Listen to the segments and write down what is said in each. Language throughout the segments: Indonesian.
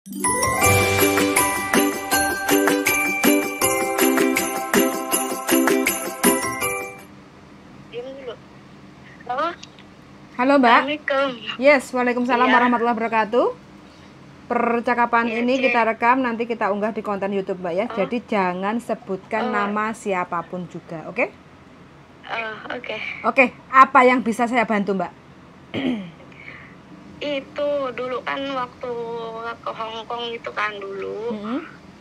Halo Mbak. Assalamualaikum. Yes, waalaikumsalam Iya. warahmatullahi wabarakatuh. Percakapan Iya, ini Cek. kita rekam, nanti kita unggah di konten YouTube Mbak ya. Jadi jangan sebutkan nama siapapun juga, oke? Oke. Oke, apa yang bisa saya bantu Mbak? Itu dulu kan waktu ke Hong Kong itu kan dulu,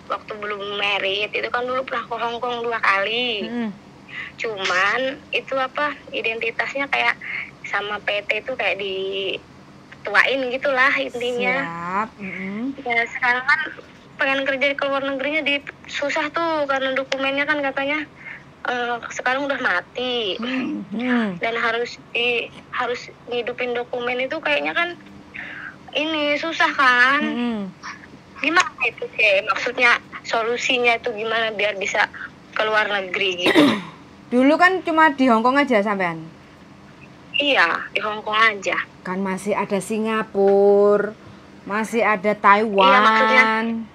waktu belum married itu kan dulu pernah ke Hong Kong 2 kali. Cuman itu apa identitasnya kayak sama PT itu kayak dituain gitulah intinya. Siap. Ya sekarang kan pengen kerja di luar negerinya susah tuh karena dokumennya kan katanya sekarang udah mati. Dan harus ngidupin dokumen itu kayaknya kan ini susah kan. Gimana itu sih maksudnya solusinya itu gimana biar bisa ke luar negeri gitu? Dulu kan cuma di Hong Kong aja sampean? Iya, di Hong Kong aja. Kan masih ada Singapura, masih ada Taiwan.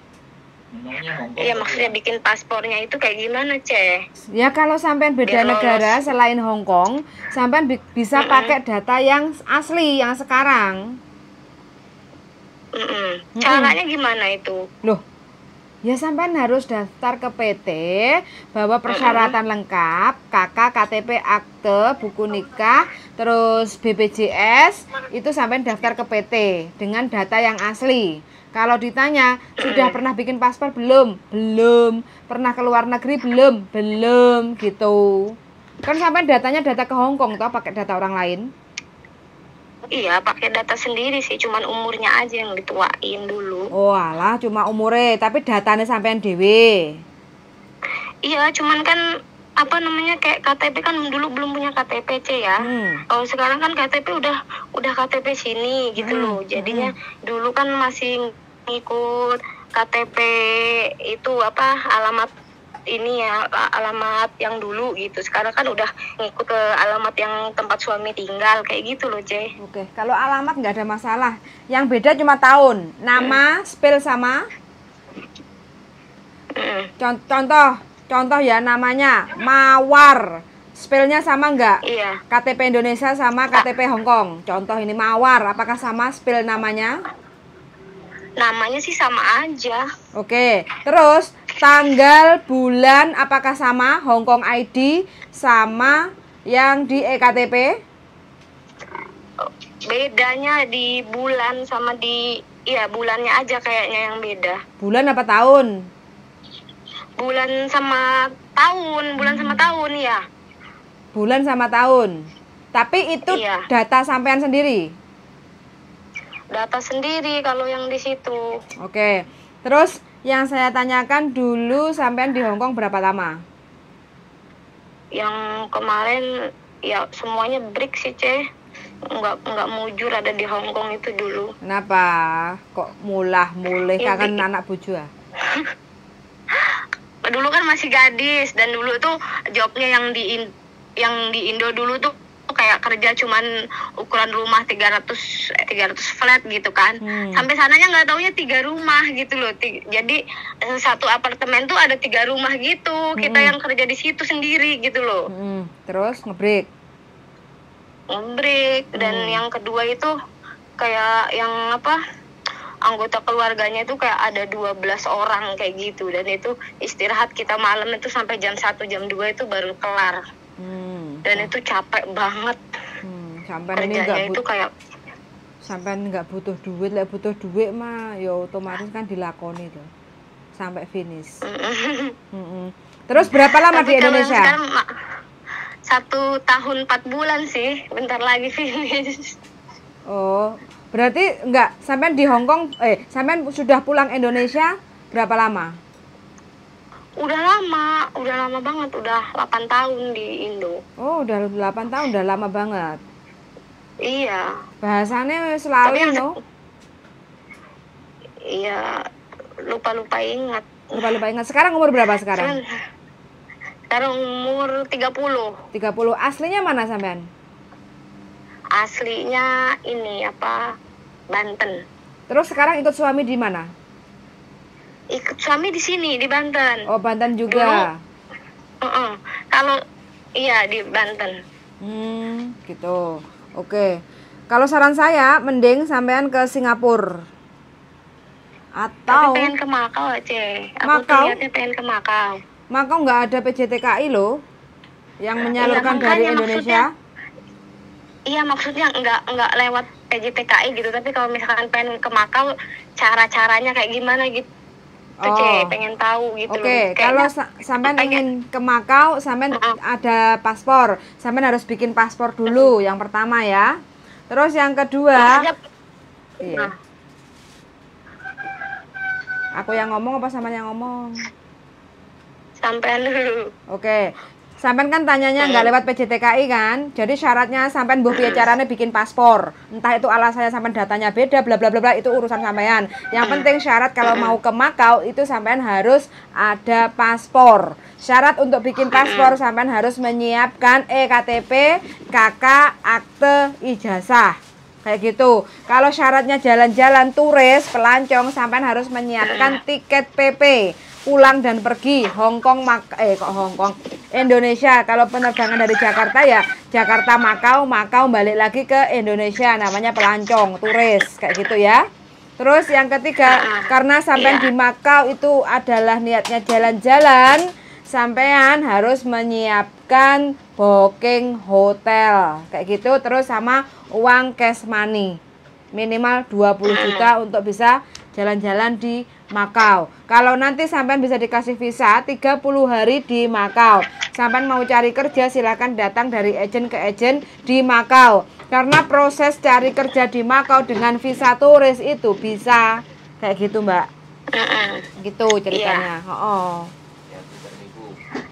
Iya maksudnya bikin paspornya itu kayak gimana, Ceh? Ya kalau sampean beda Biar negara lolos. selain Hong Kong, sampean bisa pakai data yang asli, yang sekarang. Caranya gimana itu? Loh, ya sampean harus daftar ke PT, bawa persyaratan lengkap, KK, KTP, akte, buku nikah, terus BPJS, itu sampean daftar ke PT dengan data yang asli. Kalau ditanya, sudah pernah bikin paspor belum? Belum. Pernah ke luar negeri belum? Belum, gitu. Kan sampean datanya data ke Hong Kong, toh pakai data orang lain? Iya, pakai data sendiri sih, cuman umurnya aja yang dituain dulu. Oh alah, cuma umure, tapi datanya sampean dewe. Iya, cuman kan apa namanya kayak KTP kan dulu belum punya KTP C ya. Kalau sekarang kan KTP udah KTP sini gitu loh. Jadinya dulu kan masih ngikut KTP itu apa alamat ini ya, alamat yang dulu gitu. Sekarang kan udah ngikut ke alamat yang tempat suami tinggal kayak gitu loh, C. Oke, kalau alamat nggak ada masalah. Yang beda cuma tahun, nama, spell sama. Contoh ya, namanya Mawar, spellnya sama nggak? Iya. KTP Indonesia sama KTP Hong Kong. Contoh ini Mawar, apakah sama spell namanya? Namanya sih sama aja. Oke, terus tanggal, bulan, apakah sama? Hong Kong ID sama yang di eKTP? Bedanya di bulan sama bulannya aja kayaknya yang beda. Bulan apa tahun? Bulan sama tahun ya. Bulan sama tahun. Tapi itu data sampean sendiri. Data sendiri kalau yang di situ. Oke. Terus yang saya tanyakan dulu sampean di Hong Kong berapa lama? Yang kemarin ya semuanya break sih, C. Enggak mujur ada di Hong Kong itu dulu. Kenapa? Kok mulih kangen anak bojo ah? Dulu kan masih gadis dan dulu tuh jobnya yang di Indo dulu tuh kayak kerja cuman ukuran rumah 300 flat gitu kan. Sampai sananya nggak taunya 3 rumah gitu loh. Jadi satu apartemen tuh ada 3 rumah gitu. Kita yang kerja di situ sendiri gitu loh. Terus ngebreak Dan yang kedua itu kayak yang anggota keluarganya itu kayak ada 12 orang kayak gitu, dan itu istirahat kita malam itu sampai jam 1 jam 2 itu baru kelar. Dan itu capek banget. Sampai ini nggak butuh duit, lah butuh duit mah ya otomatis kan dilakoni tuh sampai finish. Terus berapa lama di Indonesia? Sekarang 1 tahun 4 bulan sih, bentar lagi finish. Oh, berarti enggak, sampean di Hong Kong, sampean sudah pulang Indonesia berapa lama? Udah lama banget, udah 8 tahun di Indo. Oh, udah 8 tahun, udah lama banget. Iya. Bahasanya selalu, no? Iya, lupa ingat. Sekarang umur berapa sekarang? Sekarang umur 30. 30. Aslinya mana sampean? Aslinya ini Banten. Terus sekarang ikut suami di mana? Ikut suami di sini di Banten. Oh, Banten juga. Kalau iya di Banten. Gitu. Oke. Kalau saran saya mending sampean ke Singapura. Atau Tapi pengen ke Makau aja. Aku Makau? lihatnya pengen ke Makau. Makau nggak ada PJTKI loh yang menyalurkan dari Indonesia. Iya, maksudnya nggak lewat PJTKI gitu, tapi kalau misalkan pengen ke Makau, cara-caranya kayak gimana gitu. Pengen tahu gitu. Oke, kalau sampean ingin ke Makau, sampean ada paspor. Sampean harus bikin paspor dulu yang pertama ya. Terus yang kedua, iya. Aku yang ngomong apa sampean yang ngomong? Sampean dulu. Oke. Sampean kan tanyanya nggak lewat PJTKI kan? Jadi syaratnya sampean mbuh piye carane bikin paspor. Entah itu alasannya sampean datanya beda bla bla bla bla, itu urusan sampean. Yang penting syarat kalau mau ke Makau itu sampean harus ada paspor. Syarat untuk bikin paspor sampean harus menyiapkan EKTP, KK, akte, ijazah. Kayak gitu. Kalau syaratnya jalan-jalan turis, pelancong, sampean harus menyiapkan tiket PP. Pulang dan pergi Hongkong Indonesia. Kalau penerbangan dari Jakarta ya Jakarta Makau, Makau balik lagi ke Indonesia, namanya pelancong turis kayak gitu ya. Terus yang ketiga, karena sampean di Makau itu adalah niatnya jalan-jalan, sampean harus menyiapkan booking hotel kayak gitu, terus sama uang cash money minimal 20 juta untuk bisa jalan-jalan di Makau. Kalau nanti sampean bisa dikasih visa 30 hari di Makau. Sampean mau cari kerja silakan datang dari agen ke agen di Makau. Karena proses cari kerja di Makau dengan visa turis itu bisa kayak gitu, Mbak. Gitu ceritanya.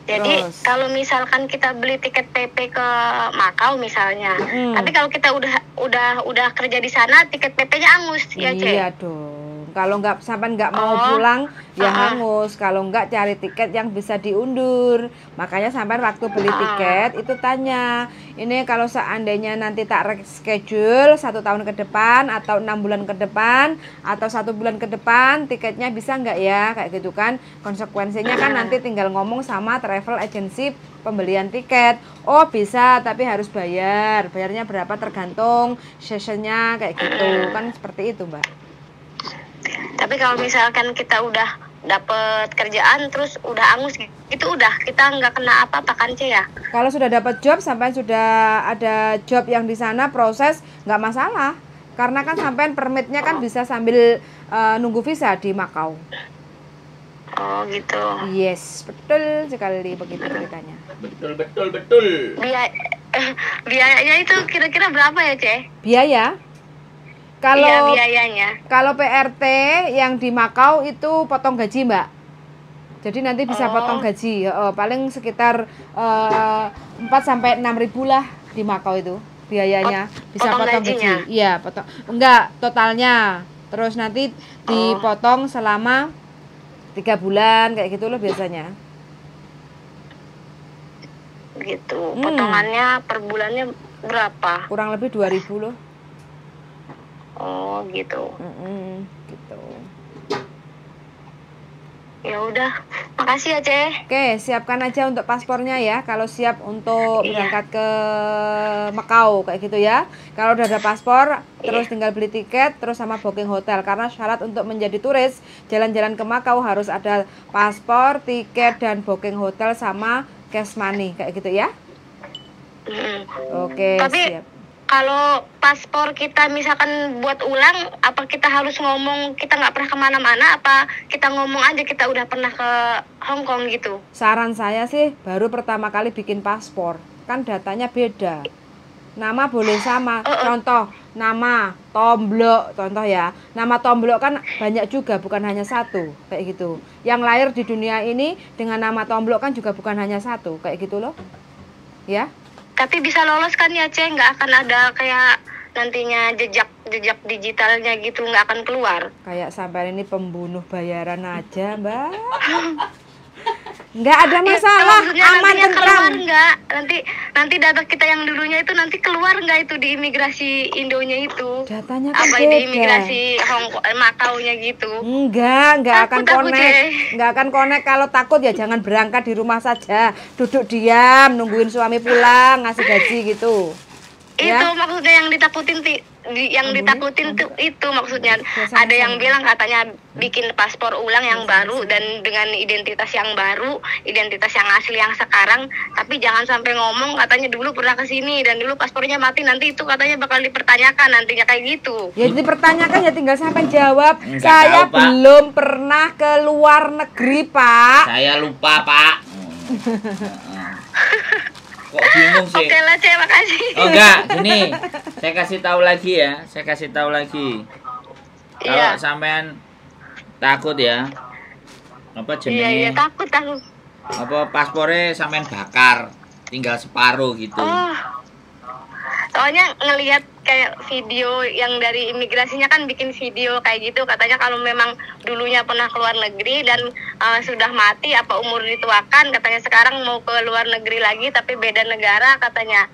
Jadi kalau misalkan kita beli tiket PP ke Makau misalnya, tapi kalau kita udah kerja di sana, tiket PP-nya angus, ya Cek? Iya dong. Kalau sampai nggak mau pulang, ya hangus. Kalau nggak cari tiket yang bisa diundur. Makanya sampai waktu beli tiket itu tanya, ini kalau seandainya nanti tak reschedule 1 tahun ke depan atau 6 bulan ke depan atau 1 bulan ke depan, tiketnya bisa nggak ya, kayak gitu kan. Konsekuensinya kan nanti tinggal ngomong sama travel agency pembelian tiket. Oh bisa, tapi harus bayar. Bayarnya berapa tergantung sessionnya kayak gitu kan, seperti itu Mbak. Tapi kalau misalkan kita udah dapet kerjaan terus udah angus itu udah kita nggak kena apa-apa kan Ce ya? Kalau sudah dapat job, sampai sudah ada job yang di sana proses nggak masalah. Karena kan sampai permitnya kan bisa sambil nunggu visa di Makau. Oh gitu. Yes, betul sekali begitu ceritanya. Betul. Biayanya itu kira-kira berapa ya Ce? Biaya? Iya, biayanya. Kalau PRT yang di Makau itu potong gaji Mbak. Jadi nanti bisa potong gaji. Paling sekitar 4 sampai 6 ribu lah di Makau itu biayanya. Bisa potong gaji. Iya, potong. Enggak, totalnya. Terus nanti dipotong selama 3 bulan kayak gitu loh biasanya. Gitu. Potongannya per bulannya berapa? Kurang lebih 2.000 loh. Oh gitu. Gitu. Ya udah, makasih ya Ce. Oke, siapkan aja untuk paspornya ya. Kalau siap untuk berangkat ke Makau kayak gitu ya. Kalau udah ada paspor, terus tinggal beli tiket, terus sama booking hotel. Karena syarat untuk menjadi turis jalan-jalan ke Makau harus ada paspor, tiket dan booking hotel sama cash money kayak gitu ya. Oke, tapi siap. Kalau paspor kita misalkan buat ulang, apa kita harus ngomong kita nggak pernah kemana-mana, apa kita ngomong aja kita udah pernah ke Hong Kong gitu? Saran saya sih baru pertama kali bikin paspor, kan datanya beda. Nama boleh sama, contoh nama Tomblok, contoh ya. Nama Tomblok kan banyak juga, bukan hanya satu, kayak gitu. Yang lahir di dunia ini dengan nama Tomblok kan juga bukan hanya satu, kayak gitu loh. Ya. Tapi bisa lolos kan ya Ceng, nggak akan ada kayak nantinya jejak digitalnya gitu, nggak akan keluar. Kayak sampai ini pembunuh bayaran aja Mbak. Nggak ada masalah, maksudnya aman nantinya tentram. keluar nggak? Nanti data kita yang dulunya itu nanti keluar nggak itu di imigrasi Indonya itu? Datanya kan Apa beda. di imigrasi Makau-nya gitu? Nggak akan Takut aku, connect. Jay. Nggak akan connect. Kalau takut ya jangan berangkat di rumah saja. Duduk diam, nungguin suami pulang, ngasih gaji gitu. Itu Ya? maksudnya yang ditakutin ditakutin tuh itu maksudnya. Biasa Ada yang sama. bilang katanya bikin paspor ulang yang baru dan dengan identitas yang baru, identitas yang asli yang sekarang, tapi jangan sampai ngomong katanya dulu pernah ke sini dan dulu paspornya mati, nanti itu katanya bakal dipertanyakan nantinya kayak gitu. Ya dipertanyakan ya tinggal sampai jawab. Nggak Saya tahu, Pak. belum pernah ke luar negeri, Pak. Saya lupa, Pak. Kok bingung sih? Oke lah, Cek, makasih. Oh enggak, gini. Saya kasih tahu lagi ya. Saya kasih tahu lagi. Kalau Iya. sampean takut ya. Apa Iya, jenenge? takut aku. Apa paspornya sampean bakar, tinggal separuh gitu. Oh. Soalnya ngelihat kayak video yang dari imigrasinya kan bikin video kayak gitu, katanya kalau memang dulunya pernah keluar negeri dan sudah mati apa umur dituakan, katanya sekarang mau ke luar negeri lagi tapi beda negara katanya.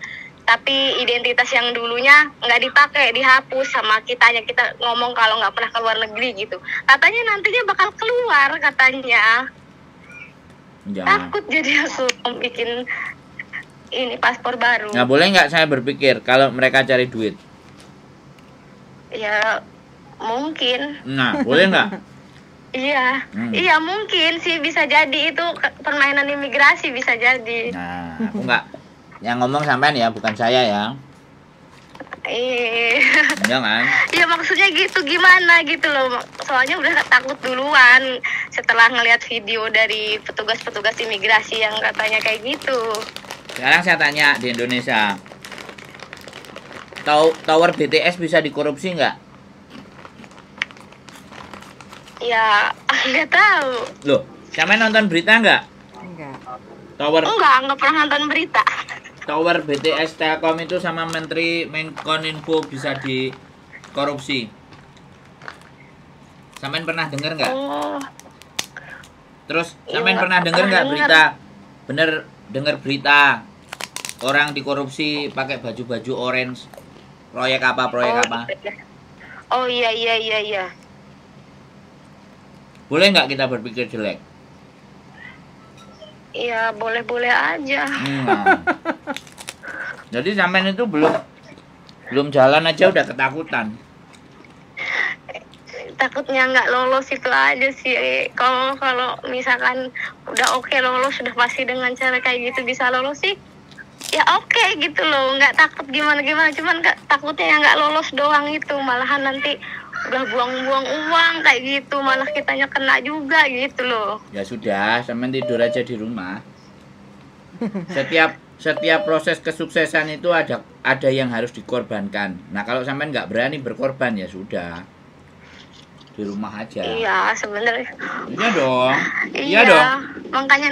Tapi identitas yang dulunya nggak dipakai, dihapus sama kita ngomong kalau nggak pernah keluar negeri gitu. Katanya nantinya bakal keluar katanya. Jangan. Takut jadi aku bikin ini paspor baru. Nggak boleh nggak saya berpikir kalau mereka cari duit. Ya mungkin. Nah, boleh nggak? Iya. Iya mungkin sih, bisa jadi itu permainan imigrasi, bisa jadi. Nah, aku nggak. Yang ngomong sampean ya, bukan saya ya. Jangan. Ya maksudnya gitu, gimana gitu loh. Soalnya udah takut duluan setelah ngelihat video dari petugas-petugas imigrasi yang katanya kayak gitu. Sekarang saya tanya di Indonesia, tower BTS bisa dikorupsi nggak? Ya nggak tahu. Loh, sampean nonton berita nggak? Enggak. Nggak pernah nonton berita. Tower BTS Telkom itu sama Menteri Menkominfo bisa dikorupsi. Sampean pernah dengar nggak? Oh. Terus Iya, sampean pernah dengar pernah nggak denger. berita? Bener dengar berita orang dikorupsi pakai baju-baju orange. Proyek apa? Oh iya. Boleh nggak kita berpikir jelek? Iya, boleh-boleh aja. Nah. Jadi sampean itu belum jalan aja udah ketakutan. Takutnya nggak lolos itu aja sih. Kalau misalkan udah oke lolos, sudah pasti dengan cara kayak gitu bisa lolos sih. Ya oke gitu loh, nggak takut gimana, cuman takutnya yang nggak lolos doang itu, malahan nanti udah buang-buang uang kayak gitu, malah kitanya kena juga gitu loh. Ya sudah, sampean tidur aja di rumah. Setiap proses kesuksesan itu ada yang harus dikorbankan. Nah, kalau sampean nggak berani berkorban ya sudah. Di rumah aja. Iya sebenarnya. Iya dong. Iya dong. Makanya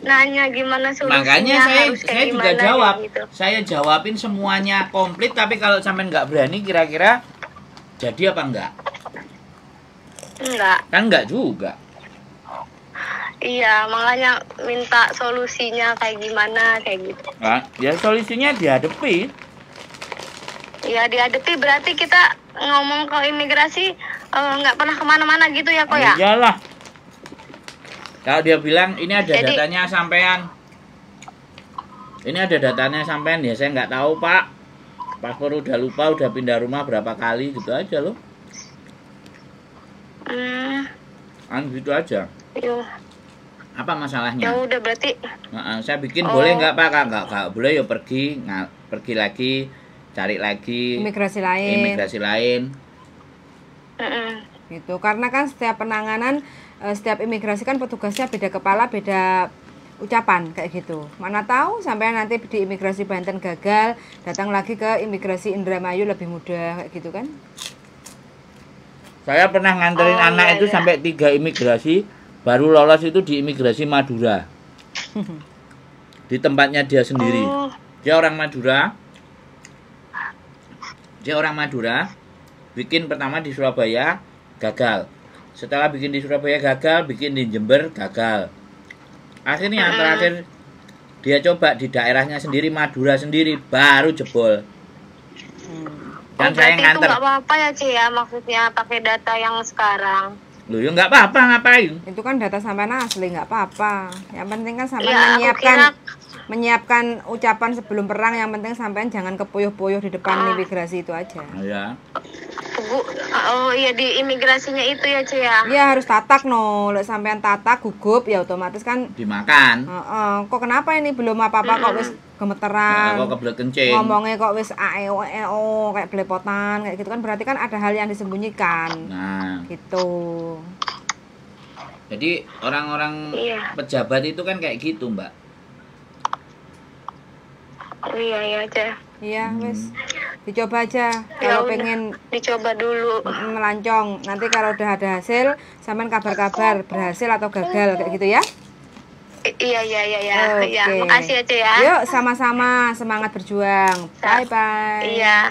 nanya gimana solusinya. Makanya harus saya kayak juga gimana, jawab. gitu. Saya jawabin semuanya komplit, tapi kalau sampean nggak berani kira-kira jadi apa enggak? Enggak. Kan enggak juga. Iya, makanya minta solusinya kayak gimana kayak gitu. Nah, ya solusinya dihadapi. Ya dihadapi berarti kita ngomong ke imigrasi nggak pernah kemana-mana gitu ya kok ya? Iyalah. Kalau dia bilang ini ada Jadi- datanya sampean. Ini ada datanya sampean ya saya nggak tahu Pak. Paspor udah lupa, udah pindah rumah berapa kali gitu aja loh. Gitu aja. Iya. Apa Ya masalahnya? udah berarti. Nah, saya bikin Oh. boleh nggak Pak? Nggak boleh ya pergi lagi, cari lagi Imigrasi lain. imigrasi lain. Mm-mm. Gitu. Karena kan setiap penanganan setiap imigrasi kan petugasnya beda kepala, beda ucapan kayak gitu. Mana tahu sampai nanti di imigrasi Banten gagal, datang lagi ke imigrasi Indramayu lebih mudah kayak gitu kan. Saya pernah nganterin Oh, anak iya, itu iya. sampai 3 imigrasi, baru lolos itu di imigrasi Madura. Di tempatnya dia sendiri. Oh. Dia orang Madura. Bikin pertama di Surabaya, gagal. Setelah bikin di Surabaya gagal, bikin di Jember, gagal. Akhirnya yang terakhir dia coba di daerahnya sendiri, Madura sendiri, baru jebol. Dan saya berarti itu nganter. nggak apa-apa ya Ci ya, maksudnya pakai data yang sekarang. Loh ya nggak apa-apa, ngapain? Itu kan data sampean asli, nggak apa-apa. Yang penting kan sampean Iya, aku menyiapkan ucapan sebelum perang. Yang penting sampean jangan kepuyuh-puyuh di depan imigrasi itu aja. Ya. Oh iya, di imigrasinya itu ya Ci ya. Iya harus tatak no. Lek sampean tatak gugup ya otomatis kan Dimakan. kok kenapa ini belum apa-apa kok wis gemeteran. Kok kebelet kencing. Ngomongnya kok wis aeo kayak belepotan kayak gitu kan, berarti kan ada hal yang disembunyikan. Nah, Gitu. jadi orang-orang pejabat itu kan kayak gitu, Mbak. Oh iya ya aja. Iya, wis. Dicoba aja. Ya Kalau udah, pengen dicoba dulu. melancong, nanti kalau udah ada hasil, sampean kabar-kabar berhasil atau gagal kayak gitu ya. Iya. Oke. Iya, makasih ya Ci ya. Yuk, sama-sama semangat berjuang. Bye-bye. Iya.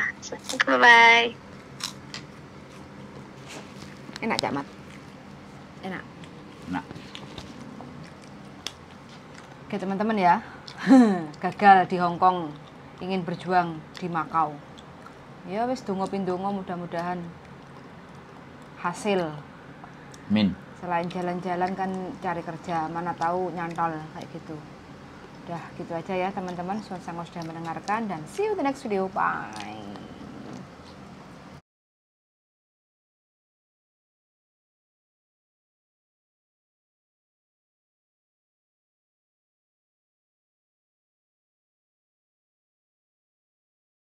Bye-bye. Enak, Cak Mat. Enak. Nah, Oke, teman-teman ya. Gagal di Hong Kong, ingin berjuang di Makau. Ya wis dongo pindongo, mudah-mudahan hasil. min. Selain jalan-jalan kan cari kerja, mana tahu nyantol kayak gitu. Udah gitu aja ya teman-teman, sudah mendengarkan dan see you the next video. Bye.